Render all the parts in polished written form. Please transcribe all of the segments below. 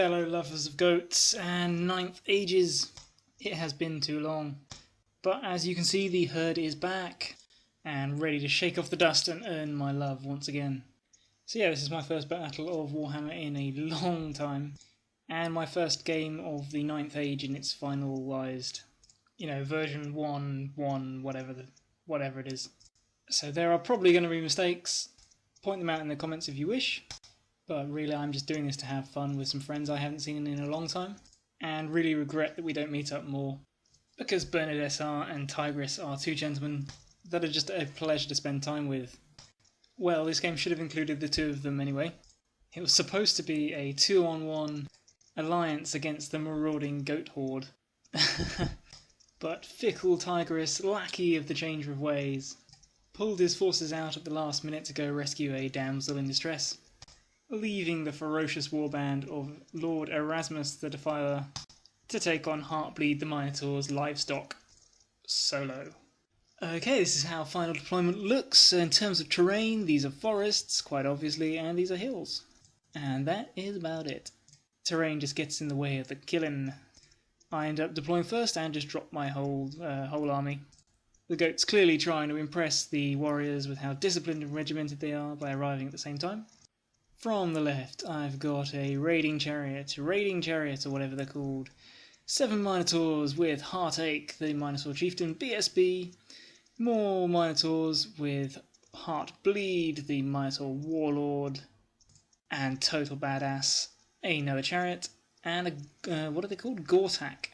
fellow lovers of goats and ninth ages. It has been too long. But as you can see, the herd is back and ready to shake off the dust and earn my love once again. So yeah, this is my first battle of Warhammer in a long time, and my first game of the ninth age in its finalised, version 1, whatever it is. So there are probably going to be mistakes. Point them out in the comments if you wish. But really, I'm just doing this to have fun with some friends I haven't seen in a long time, and really regret that we don't meet up more, because Bernard SR and Tigris are two gentlemen that are just a pleasure to spend time with. Well, this game should have included the two of them anyway. It was supposed to be a 2-on-1 alliance against the marauding goat horde. But fickle Tigris, lackey of the change of ways, pulled his forces out at the last minute to go rescue a damsel in distress, leaving the ferocious warband of Lord Erasmus the Defiler to take on Heartbleed the Minotaur's livestock solo. Okay, this is how final deployment looks. In terms of terrain, these are forests, quite obviously, and these are hills. And that is about it. Terrain just gets in the way of the killing. I end up deploying first and just drop my whole army. The goats clearly trying to impress the warriors with how disciplined and regimented they are by arriving at the same time. From the left, I've got a raiding chariot, or whatever they're called. 7 Minotaurs with Heartache, the Minotaur Chieftain, BSB. More Minotaurs with Heartbleed, the Minotaur Warlord. And Total Badass, another chariot. And a, what are they called? Gortak.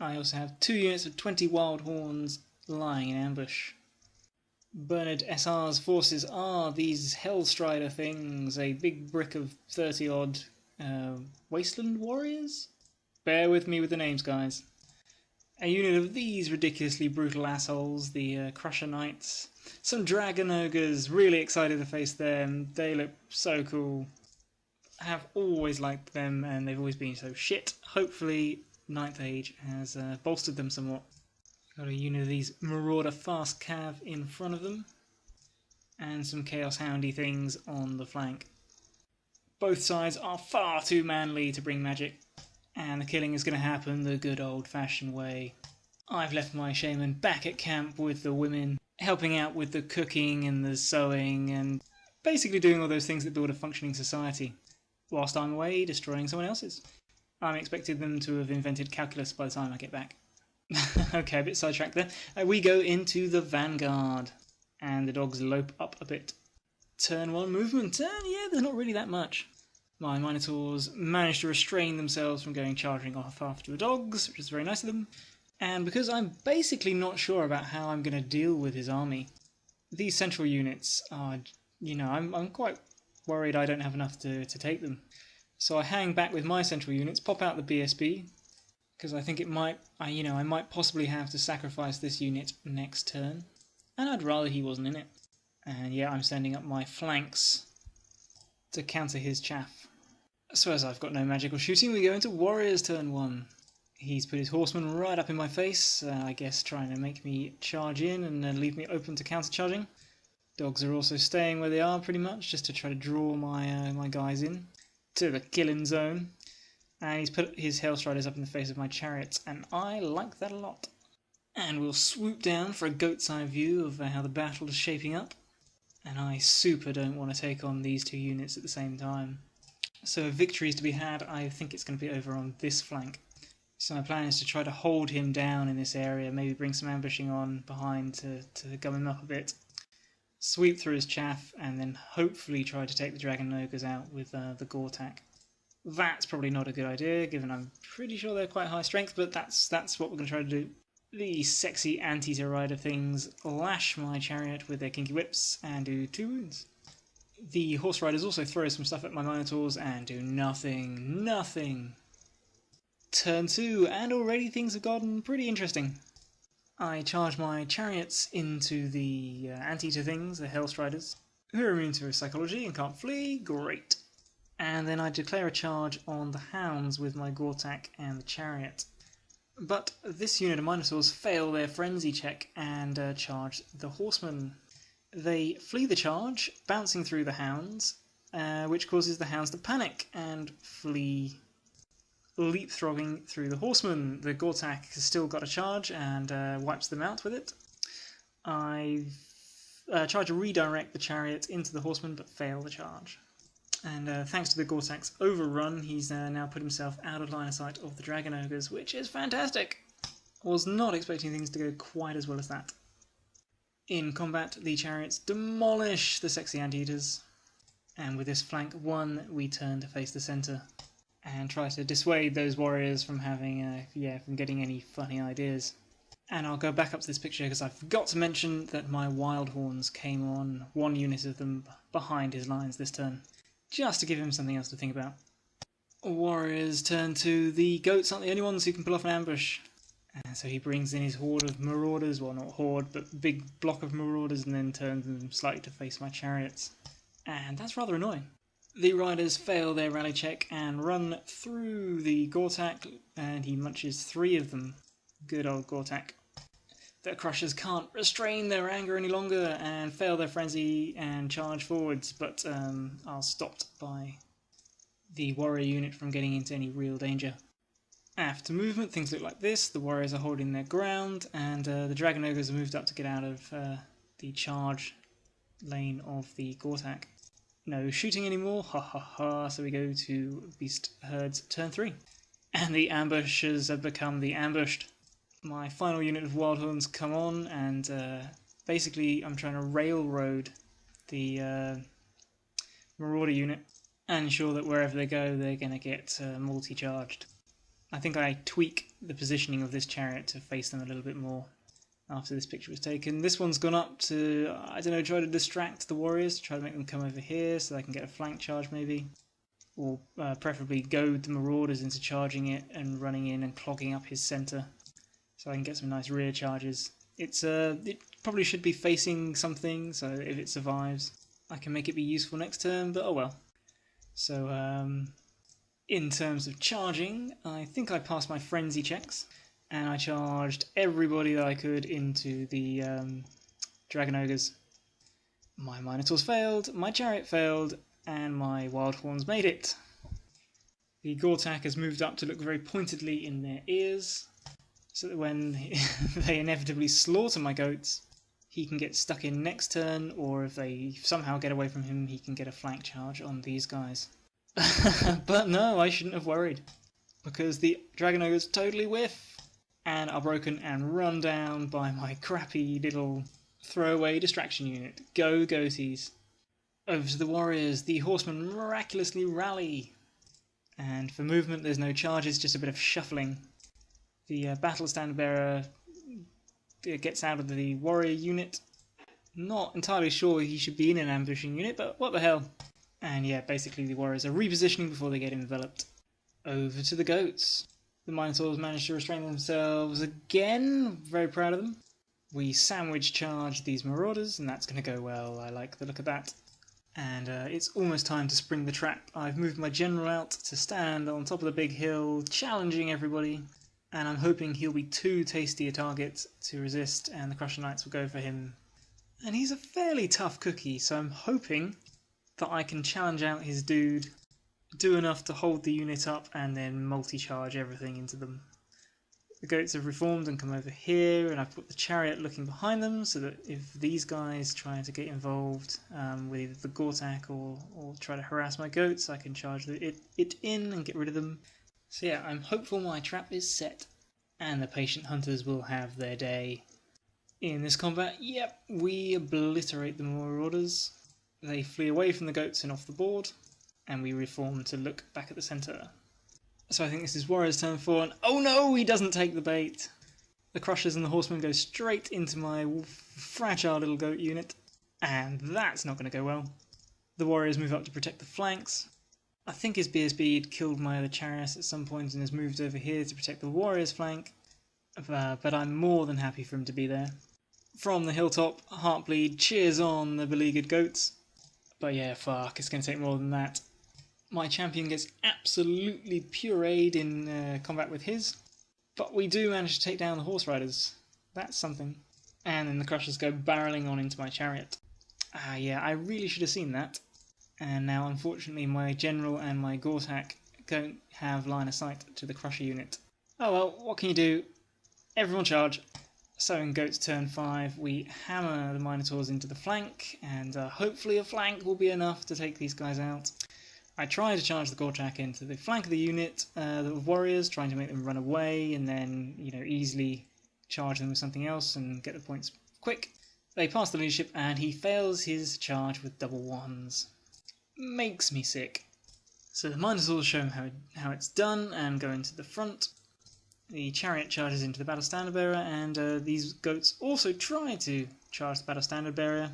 I also have 2 units of 20 Wild Horns lying in ambush. Bernard SR's forces are these Hellstrider things, a big brick of 30 odd Wasteland Warriors? Bear with me with the names, guys. A unit of these ridiculously brutal assholes, the Crusher Knights. Some Dragon Ogres, really excited to face them, they look so cool. I have always liked them and they've always been so shit. Hopefully Ninth Age has bolstered them somewhat. Got a unit of these Marauder Fast Cav in front of them, and some Chaos Houndy things on the flank. Both sides are far too manly to bring magic, and the killing is going to happen the good old-fashioned way. I've left my shaman back at camp with the women, helping out with the cooking and the sewing, and basically doing all those things that build a functioning society, whilst I'm away destroying someone else's. I'm expecting them to have invented calculus by the time I get back. Okay, a bit sidetracked there. We go into the vanguard, and the dogs lope up a bit. Turn 1 movement, and yeah, there's not really that much. My Minotaurs managed to restrain themselves from going charging off after the dogs, which is very nice of them. And because I'm basically not sure about how I'm going to deal with his army, these central units are, I'm quite worried I don't have enough to take them. So I hang back with my central units, pop out the BSB, because I think I might possibly have to sacrifice this unit next turn, and I'd rather he wasn't in it. And yeah, I'm sending up my flanks to counter his chaff. So as I've got no magical shooting, we go into Warriors turn 1. He's put his horsemen right up in my face, I guess trying to make me charge in and leave me open to counter-charging. Dogs are also staying where they are pretty much, just to try to draw my guys in to the killing zone. And he's put his Hellstriders up in the face of my chariots, and I like that a lot. And we'll swoop down for a goat's eye view of how the battle is shaping up. And I super don't want to take on these 2 units at the same time. So if victory is to be had, I think it's going to be over on this flank. So my plan is to try to hold him down in this area, maybe bring some ambushing on behind to gum him up a bit. Sweep through his chaff, and then hopefully try to take the Dragon Ogres out with the Gortak. That's probably not a good idea, given I'm pretty sure they're quite high strength, but that's what we're going to try to do. The sexy Anteater Rider things lash my chariot with their kinky whips and do 2 wounds. The Horse Riders also throw some stuff at my Minotaurs and do nothing. Turn 2, and already things have gotten pretty interesting. I charge my chariots into the Anteater things, the Hellstriders, who are immune to psychology and can't flee. Great. And then I declare a charge on the hounds with my Gortak and the chariot. But this unit of Minotaurs fail their frenzy check and charge the horsemen. They flee the charge, bouncing through the hounds, which causes the hounds to panic and flee, leapfrogging through the horsemen. The Gortak has still got a charge and wipes them out with it. I've tried to redirect the chariot into the horsemen but fail the charge. And thanks to the Gortak's overrun, he's now put himself out of line of sight of the Dragon Ogres, which is fantastic. I was not expecting things to go quite as well as that. In combat, the chariots demolish the sexy anteaters, and with this flank 1, we turn to face the centre and try to dissuade those warriors from having, from getting any funny ideas. And I'll go back up to this picture because I forgot to mention that my wild horns came on, 1 unit of them behind his lines this turn, just to give him something else to think about. Warriors turn to the goats aren't the only ones who can pull off an ambush. And so he brings in his horde of marauders, well not horde, but big block of marauders, and then turns them slightly to face my chariots. And that's rather annoying. The riders fail their rally check and run through the Gortak, and he munches 3 of them. Good old Gortak. The Crushers can't restrain their anger any longer and fail their frenzy and charge forwards, but are stopped by the warrior unit from getting into any real danger. After movement, things look like this. The warriors are holding their ground, and the Dragon Ogres have moved up to get out of the charge lane of the Gortak. No shooting anymore, ha ha ha, so we go to Beastherds turn 3. And the ambushers have become the ambushed. My final unit of Wildhorns come on, and basically I'm trying to railroad the Marauder unit and ensure that wherever they go they're going to get multi-charged. I think I tweak the positioning of this chariot to face them a little bit more after this picture was taken. This one's gone up to, I don't know, try to distract the warriors, to try to make them come over here so they can get a flank charge maybe. Or preferably goad the marauders into charging it and running in and clogging up his centre so I can get some nice rear charges. It probably should be facing something, so if it survives I can make it be useful next turn, but oh well. So in terms of charging, I think I passed my frenzy checks, and I charged everybody that I could into the Dragon Ogres. My Minotaurs failed, my Chariot failed, and my Wild Horns made it. The Gortak has moved up to look very pointedly in their ears, so that when they inevitably slaughter my goats, he can get stuck in next turn, or if they somehow get away from him, he can get a flank charge on these guys. But no, I shouldn't have worried, because the Dragon Ogres totally whiff and are broken and run down by my crappy little throwaway distraction unit. Go goatees. Over to the warriors. The horsemen miraculously rally, and for movement there's no charges, just a bit of shuffling. The battle stand bearer gets out of the warrior unit. Not entirely sure he should be in an ambushing unit, but what the hell. And yeah, basically the warriors are repositioning before they get enveloped. Over to the goats. The Minotaurs managed to restrain themselves again. Very proud of them. We sandwich charge these marauders, and that's going to go well. I like the look of that. And it's almost time to spring the trap. I've moved my general out to stand on top of the big hill, challenging everybody. And I'm hoping he'll be too tasty a target to resist, and the Crusher Knights will go for him. And he's a fairly tough cookie, so I'm hoping that I can challenge out his dude, do enough to hold the unit up, and then multi-charge everything into them. The goats have reformed and come over here, and I've put the chariot looking behind them, so that if these guys try to get involved with either the Gortak or try to harass my goats, I can charge it in and get rid of them. So yeah, I'm hopeful my trap is set, and the patient hunters will have their day. In this combat, yep, we obliterate the marauders. They flee away from the goats and off the board, and we reform to look back at the centre. So I think this is Warrior's turn 4, and oh no, he doesn't take the bait! The Crushers and the Horsemen go straight into my fragile little goat unit, and that's not going to go well. The Warriors move up to protect the flanks. I think his BSB killed my other Chariots at some point and has moved over here to protect the Warriors' flank, but I'm more than happy for him to be there. From the hilltop, Heartbleed cheers on the beleaguered goats. But yeah, fuck, it's going to take more than that. My champion gets absolutely pureed in combat with his, but we do manage to take down the horse riders. That's something. And then the Crushers go barreling on into my chariot. Yeah, I really should have seen that. And now unfortunately my general and my Gortak don't have line of sight to the Crusher unit. Oh well, what can you do? Everyone charge. So in Goat's turn 5 we hammer the Minotaurs into the flank, and hopefully a flank will be enough to take these guys out. I try to charge the Gortak into the flank of the unit, the warriors, trying to make them run away and then, easily charge them with something else and get the points quick. They pass the leadership and he fails his charge with double ones. Makes me sick. So the Minotaurs show him how it's done and go into the front. The chariot charges into the battle standard bearer, and these goats also try to charge the battle standard bearer.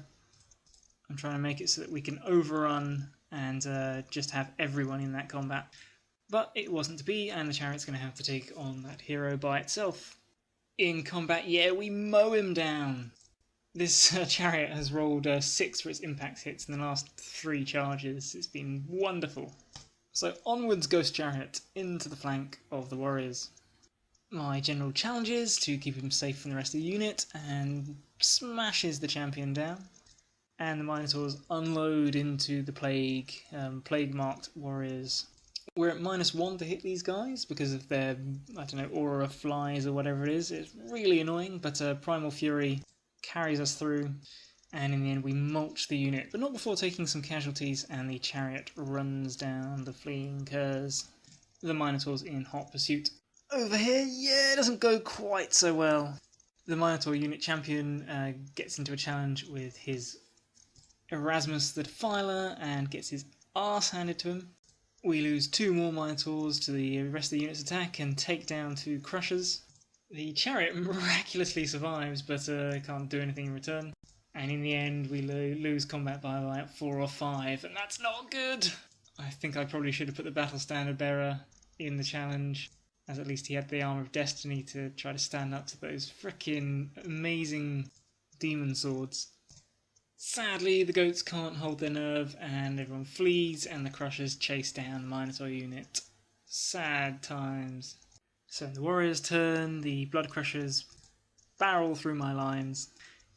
I'm trying to make it so that we can overrun and just have everyone in that combat. But it wasn't to be, and the chariot's going to have to take on that hero by itself. In combat, yeah, we mow him down. This chariot has rolled 6 for its impact hits in the last 3 charges. It's been wonderful. So onwards, Ghost Chariot, into the flank of the warriors. My general challenges to keep him safe from the rest of the unit and smashes the champion down. And the Minotaurs unload into the plague-marked warriors. We're at -1 to hit these guys because of their, aura of flies or whatever it is. It's really annoying, but Primal Fury carries us through, and in the end we mulch the unit, but not before taking some casualties, and the chariot runs down the fleeing curs. The Minotaurs in hot pursuit. Over here, yeah, it doesn't go quite so well. The Minotaur unit champion gets into a challenge with his Erasmus the Defiler and gets his arse handed to him. We lose 2 more Minotaurs to the rest of the unit's attack and take down 2 Crushers. The chariot miraculously survives, but can't do anything in return. And in the end, we lose combat by like 4 or 5, and that's not good! I think I probably should have put the battle standard bearer in the challenge, as at least he had the Armour of Destiny to try to stand up to those frickin' amazing demon swords. Sadly, the goats can't hold their nerve, and everyone flees, and the Crushers chase down the Minotaur unit. Sad times. So in the warriors' turn, the Blood Crushers barrel through my lines.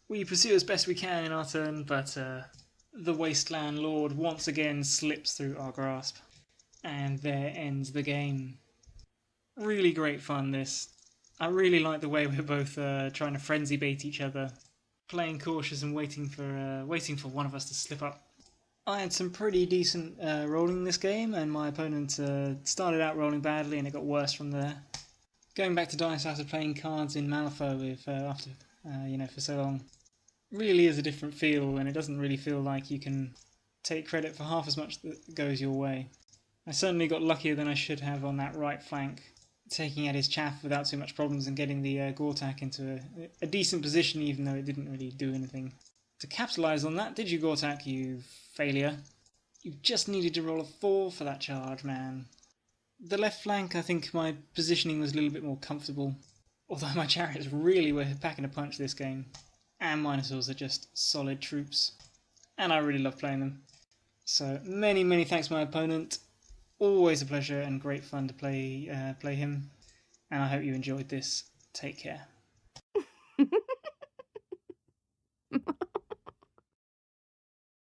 We pursue as best we can in our turn, but the Wasteland Lord once again slips through our grasp. And there ends the game. Really great fun, this. I really like the way we're both trying to frenzy bait each other, playing cautious and waiting for one of us to slip up. I had some pretty decent rolling this game, and my opponent started out rolling badly, and it got worse from there. Going back to dice after playing cards in Malifaux for so long really is a different feel, and it doesn't really feel like you can take credit for half as much that goes your way. I certainly got luckier than I should have on that right flank, taking out his chaff without too much problems and getting the Gortak into a decent position, even though it didn't really do anything. To capitalise on that, did you, Gortak, you failure? You just needed to roll a 4 for that charge, man. The left flank, I think my positioning was a little bit more comfortable, although my chariots really were packing a punch this game. And Minotaurs are just solid troops, and I really love playing them. So many thanks to my opponent. Always a pleasure and great fun to play him, and I hope you enjoyed this. Take care.